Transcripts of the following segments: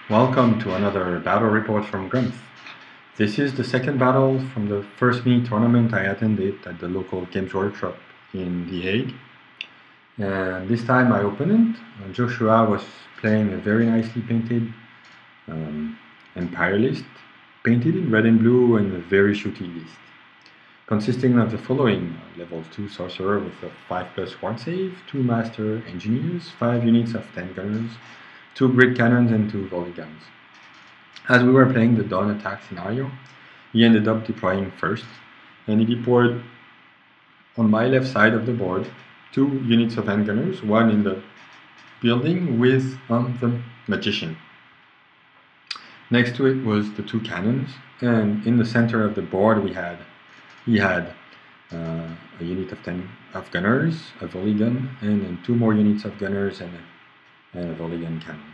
Welcome to another battle report from Grumpf. This is the second battle from the first mini tournament I attended at the local Games Workshop in The Hague. And this time my opponent, Joshua, was playing a very nicely painted Empire list, painted in red and blue and a very shooty list, consisting of the following: level 2 sorcerer with a 5+1 save, 2 master engineers, 5 units of 10 gunners, 2 grid cannons and 2 volley guns. As we were playing the dawn attack scenario, he ended up deploying first, and he deployed on my left side of the board 2 units of handgunners, one in the building with the magician. Next to it was the 2 cannons, and in the center of the board he had a unit of 10 of gunners, a volley gun, and then 2 more units of gunners and a volley gun cannon.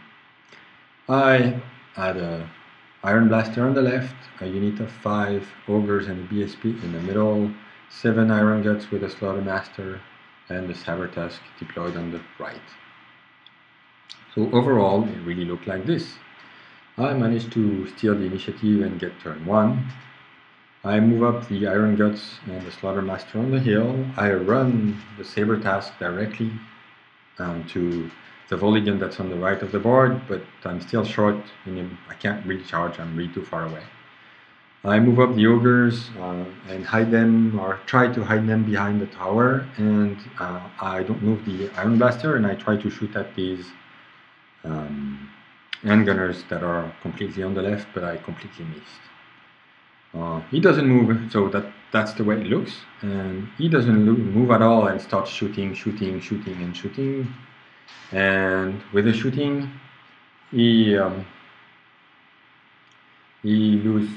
I had a Iron Blaster on the left, a unit of 5 Ogres and a BSP in the middle, 7 Iron Guts with a Slaughter Master, and the Saber Tusk deployed on the right. So overall, it really looked like this. I managed to steal the initiative and get turn 1. I move up the Iron Guts and the Slaughter Master on the hill. I run the Saber Tusk directly to the volley gun that's on the right of the board, but I'm still short and I can't really charge, I'm really too far away. I move up the Ogres and hide them, or try to hide them behind the tower, and I don't move the Iron Blaster, and I try to shoot at these handgunners that are completely on the left, but I completely missed. He doesn't move, so that's the way it looks, and he doesn't move at all and starts shooting. And with the shooting,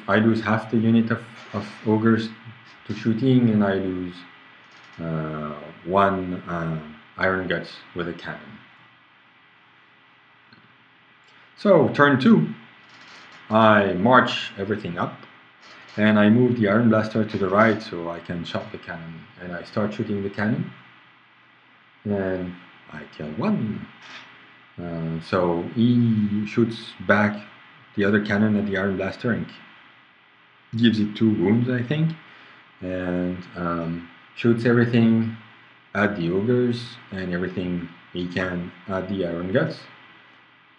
I lose half the unit of Ogres to shooting, and I lose 1 Iron Guts with a cannon. So turn 2, I march everything up, and I move the Iron Blaster to the right so I can shot the cannon, and I start shooting the cannon, and I kill 1. So he shoots back the other cannon at the Iron Blaster and gives it 2 wounds, I think, and shoots everything at the Ogres and everything he can at the Iron Guts.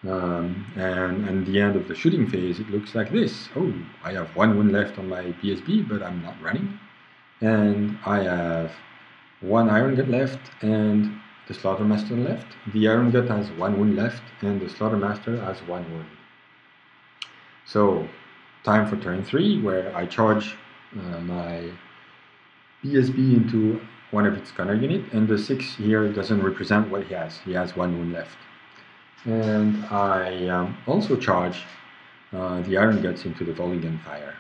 And at the end of the shooting phase, it looks like this. Oh, I have 1 wound left on my BSB, but I'm not running. And I have 1 Iron Gut left and the Slaughter Master left. The Iron Gut has 1 wound left and the Slaughter Master has 1 wound. So, time for turn 3, where I charge my BSB into one of its gunner unit, and the 6 here doesn't represent what he has. He has 1 wound left. And I also charge the Iron Guts into the volley gun fire.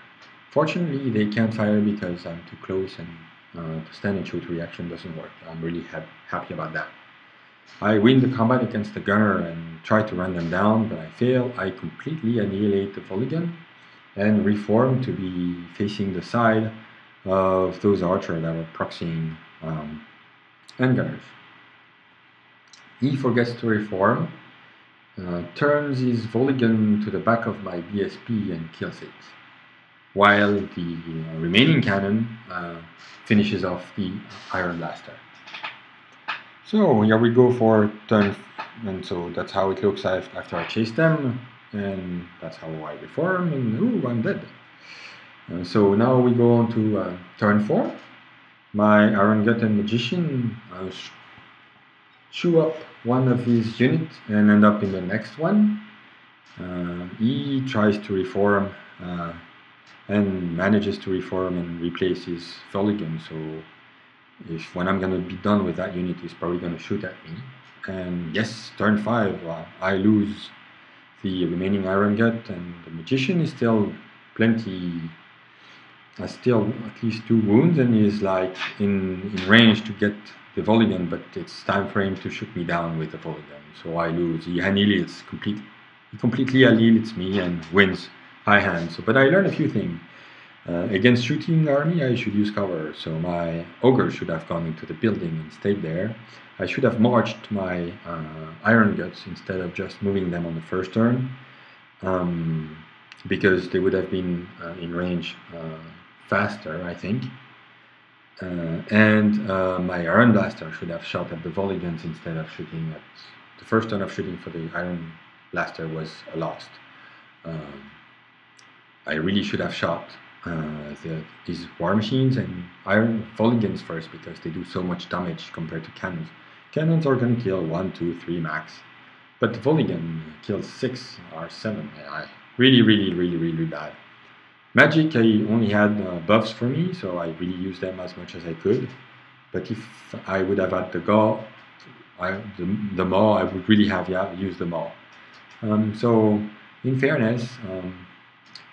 Fortunately, they can't fire because I'm too close, and the stand and shoot reaction doesn't work. I'm really happy about that. I win the combat against the gunner and try to run them down, but I fail. I completely annihilate the volley gun and reform to be facing the side of those archers that were proxying handgunners. He forgets to reform, turns his volley gun to the back of my BSP and kills it, while the remaining cannon finishes off the Iron Blaster. So here we go for turn, and so that's how it looks after I chase them, and that's how I reform, and ooh, I'm dead. So now we go on to turn 4. My Iron Gut and Magician chew up one of his units and end up in the next one. He tries to reform and manages to reform and replace his volley gun, so when I'm going to be done with that unit, he's probably going to shoot at me. And yes, turn 5, I lose the remaining Iron Gut, and the Magician is still has still at least 2 wounds, and is like in range to get the volley gun, but it's time for him to shoot me down with the volley gun. So I lose. He completely annihilates me and wins high hand. So, but I learned a few things. Against shooting army, I should use cover, so my Ogre should have gone into the building and stayed there. I should have marched my Iron Guts instead of just moving them on the first turn. because they would have been in range faster, I think. And my Iron Blaster should have shot at the volley guns instead of shooting at... The first turn of shooting for the Iron Blaster was a lost. I really should have shot these war machines and iron volley guns first, because they do so much damage compared to cannons. Cannons are going to kill 1, 2, 3 max, but the volley gun kills 6 or 7. Really bad. Magic, I only had buffs for me, so I really used them as much as I could. But if I would have had the the maw, I would really have used the maw. So, in fairness,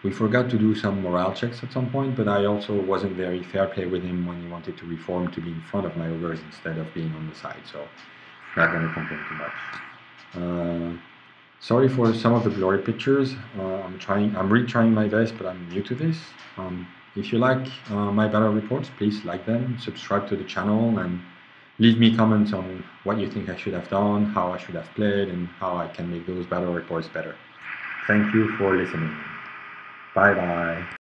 we forgot to do some morale checks at some point, but I also wasn't very fair play with him when he wanted to reform to be in front of my ogres instead of being on the side, so not going to complain too much. Sorry for some of the blurry pictures. I'm really trying my best, but I'm new to this. If you like my battle reports, please like them, subscribe to the channel, and leave me comments on what you think I should have done, how I should have played, and how I can make those battle reports better. Thank you for listening. Bye bye.